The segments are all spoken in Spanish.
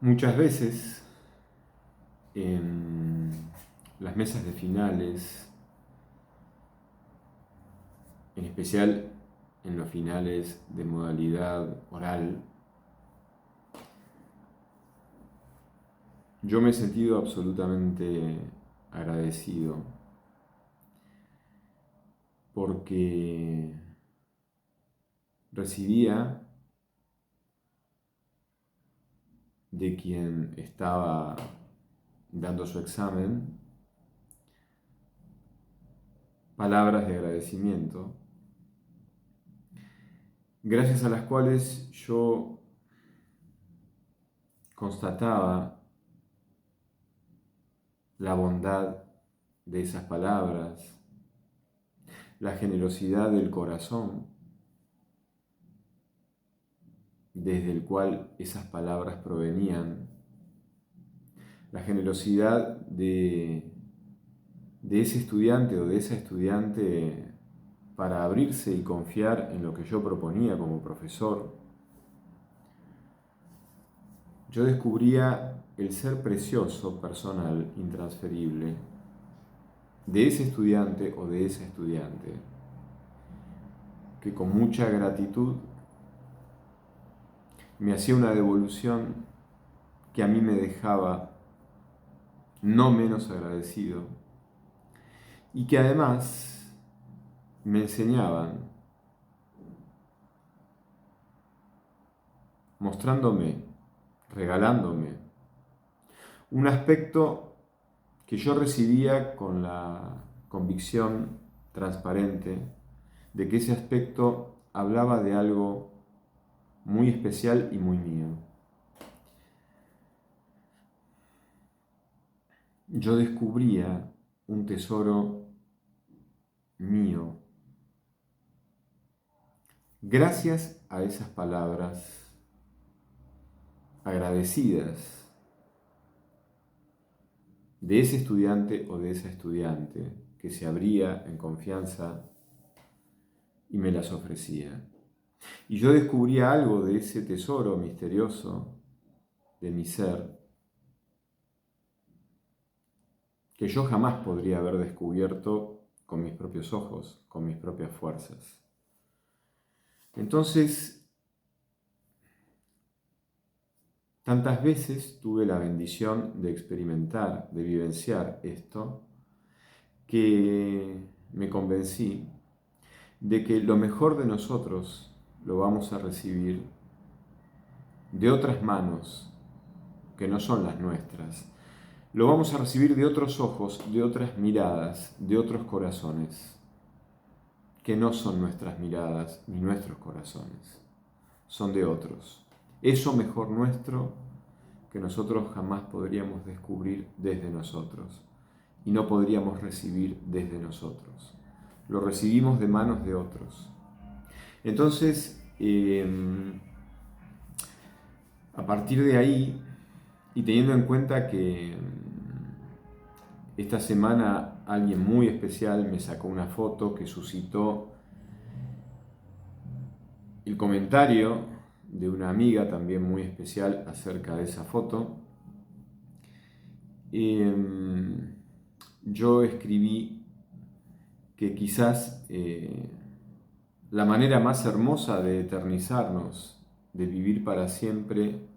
Muchas veces en las mesas de finales, en especial en los finales de modalidad oral, yo me he sentido absolutamente agradecido porque recibía de quien estaba dando su examen palabras de agradecimiento, gracias a las cuales yo constataba la bondad de esas palabras, la generosidad del corazón desde el cual esas palabras provenían, la generosidad de ese estudiante o de esa estudiante para abrirse y confiar en lo que yo proponía como profesor. Yo descubría el ser precioso, personal, intransferible, de ese estudiante o de esa estudiante, que con mucha gratitud me hacía una devolución que a mí me dejaba no menos agradecido y que además me enseñaban, mostrándome, regalándome un aspecto que yo recibía con la convicción transparente de que ese aspecto hablaba de algo muy especial y muy mío. Yo descubría un tesoro mío gracias a esas palabras agradecidas de ese estudiante o de esa estudiante que se abría en confianza y me las ofrecía. Y yo descubría algo de ese tesoro misterioso de mi ser que yo jamás podría haber descubierto con mis propios ojos, con mis propias fuerzas. Entonces, tantas veces tuve la bendición de experimentar, de vivenciar esto, que me convencí de que lo mejor de nosotros lo vamos a recibir de otras manos que no son las nuestras. Lo vamos a recibir de otros ojos, de otras miradas, de otros corazones, que no son nuestras miradas ni nuestros corazones, son de otros. Eso mejor nuestro que nosotros jamás podríamos descubrir desde nosotros y no podríamos recibir desde nosotros. Lo recibimos de manos de otros. Entonces, a partir de ahí, y teniendo en cuenta que esta semana alguien muy especial me sacó una foto que suscitó el comentario de una amiga también muy especial acerca de esa foto, yo escribí que quizás la manera más hermosa de eternizarnos, de vivir para siempre,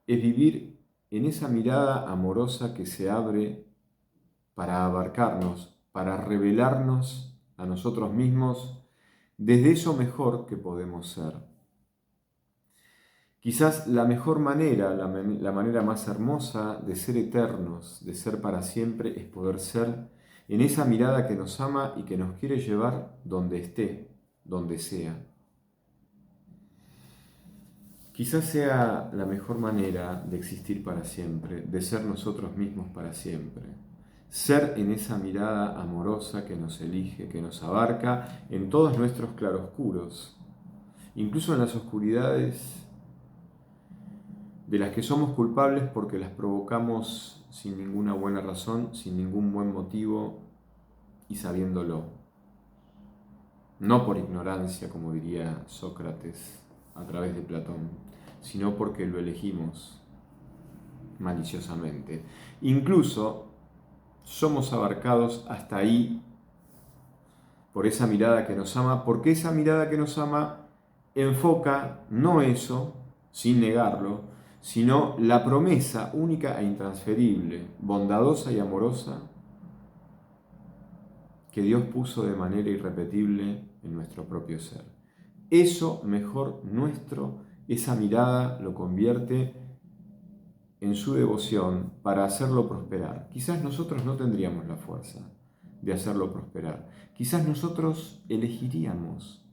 es vivir en esa mirada amorosa que se abre para abarcarnos, para revelarnos a nosotros mismos desde eso mejor que podemos ser. Quizás la mejor manera, la manera más hermosa de ser eternos, de ser para siempre, es poder ser en esa mirada que nos ama y que nos quiere llevar donde esté, donde sea. Quizás sea la mejor manera de existir para siempre, de ser nosotros mismos para siempre. Ser en esa mirada amorosa que nos elige, que nos abarca en todos nuestros claroscuros, incluso en las oscuridades de las que somos culpables porque las provocamos sin ninguna buena razón, sin ningún buen motivo y sabiéndolo. No por ignorancia, como diría Sócrates a través de Platón, sino porque lo elegimos. maliciosamente. Incluso somos abarcados hasta ahí por esa mirada que nos ama, porque esa mirada que nos ama enfoca no eso, sin negarlo, sino la promesa única e intransferible, bondadosa y amorosa que Dios puso de manera irrepetible en nuestro propio ser. Eso mejor nuestro, esa mirada lo convierte en su devoción para hacerlo prosperar. Quizás nosotros no tendríamos la fuerza de hacerlo prosperar. Quizás nosotros elegiríamos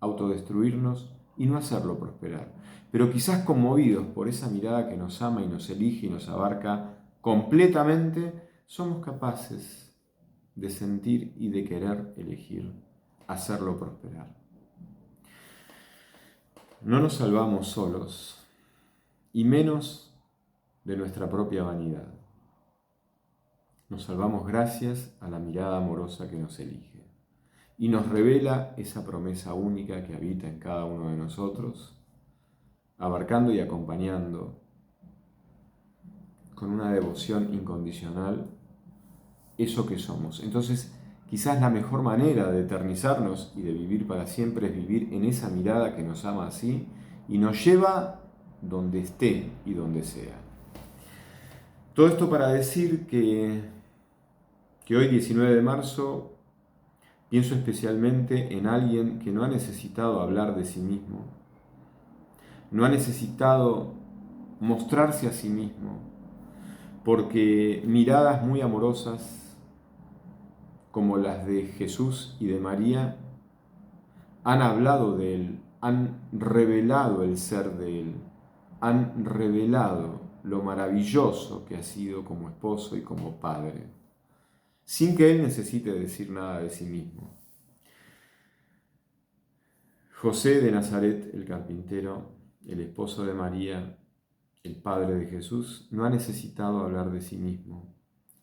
autodestruirnos y no hacerlo prosperar. Pero quizás conmovidos por esa mirada que nos ama y nos elige y nos abarca completamente, somos capaces de sentir y de querer elegir hacerlo prosperar. No nos salvamos solos, y menos de nuestra propia vanidad. Nos salvamos gracias a la mirada amorosa que nos elige y nos revela esa promesa única que habita en cada uno de nosotros, abarcando y acompañando con una devoción incondicional eso que somos. Entonces, quizás la mejor manera de eternizarnos y de vivir para siempre es vivir en esa mirada que nos ama así y nos lleva donde esté y donde sea. Todo esto para decir que hoy, 19 de marzo, pienso especialmente en alguien que no ha necesitado hablar de sí mismo, no ha necesitado mostrarse a sí mismo, porque miradas muy amorosas como las de Jesús y de María han hablado de Él, han revelado el ser de Él, han revelado lo maravilloso que ha sido como esposo y como padre, sin que Él necesite decir nada de sí mismo. José de Nazaret, el carpintero, el esposo de María, el padre de Jesús, no ha necesitado hablar de sí mismo.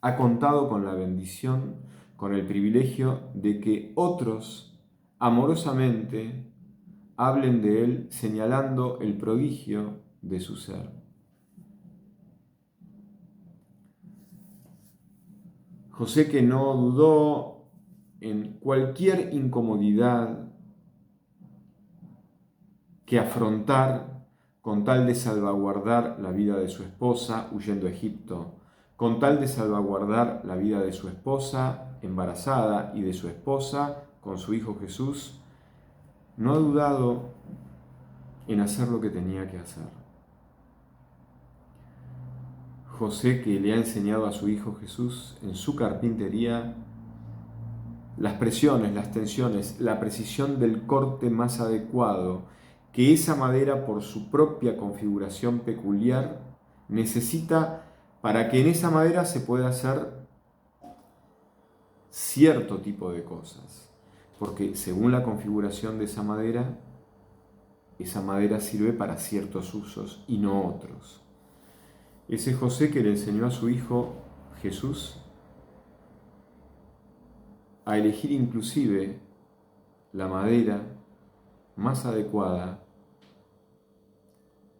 Ha contado con la bendición, con el privilegio de que otros amorosamente hablen de él señalando el prodigio de su ser. José, que no dudó en cualquier incomodidad que afrontar con tal de salvaguardar la vida de su esposa huyendo a Egipto, con tal de salvaguardar la vida de su esposa embarazada y de su esposa con su hijo Jesús, no ha dudado en hacer lo que tenía que hacer. José, que le ha enseñado a su hijo Jesús en su carpintería las presiones, las tensiones, la precisión del corte más adecuado, que esa madera por su propia configuración peculiar necesita para que en esa madera se pueda hacer cierto tipo de cosas. Porque según la configuración de esa madera sirve para ciertos usos y no otros. Ese José que le enseñó a su hijo Jesús a elegir inclusive la madera más adecuada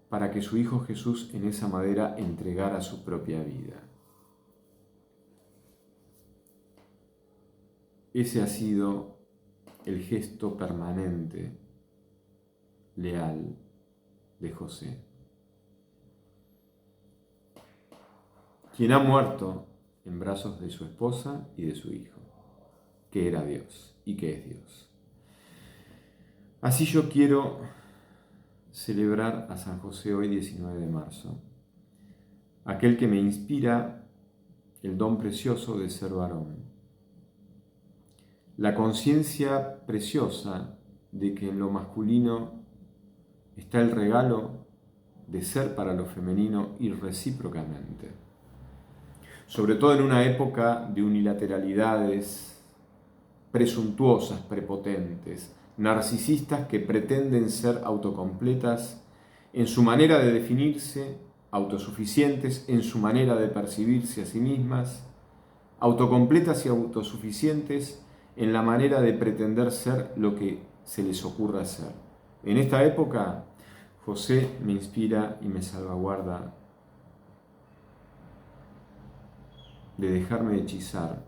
para que su hijo Jesús en esa madera entregara su propia vida. Ese ha sido el gesto permanente, leal de José, quien ha muerto en brazos de su esposa y de su hijo, que era Dios y que es Dios. Así yo quiero celebrar a San José hoy, 19 de marzo, aquel que me inspira el don precioso de ser varón, la conciencia preciosa de que en lo masculino está el regalo de ser para lo femenino y recíprocamente, sobre todo en una época de unilateralidades presuntuosas, prepotentes, narcisistas que pretenden ser autocompletas en su manera de definirse, autosuficientes en su manera de percibirse a sí mismas, autocompletas y autosuficientes en la manera de pretender ser lo que se les ocurra ser. En esta época, José me inspira y me salvaguarda de dejarme hechizar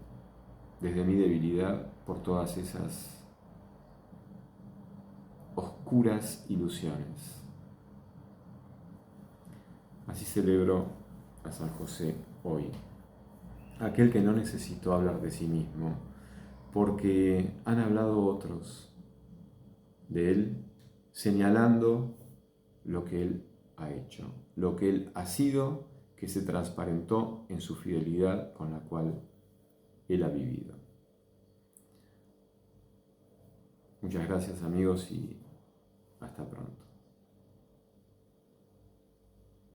desde mi debilidad por todas esas oscuras ilusiones. Así celebro a San José hoy, aquel que no necesitó hablar de sí mismo, porque han hablado otros de él, señalando lo que él ha hecho, lo que él ha sido, que se transparentó en su fidelidad con la cual él ha vivido. Muchas gracias amigos y hasta pronto.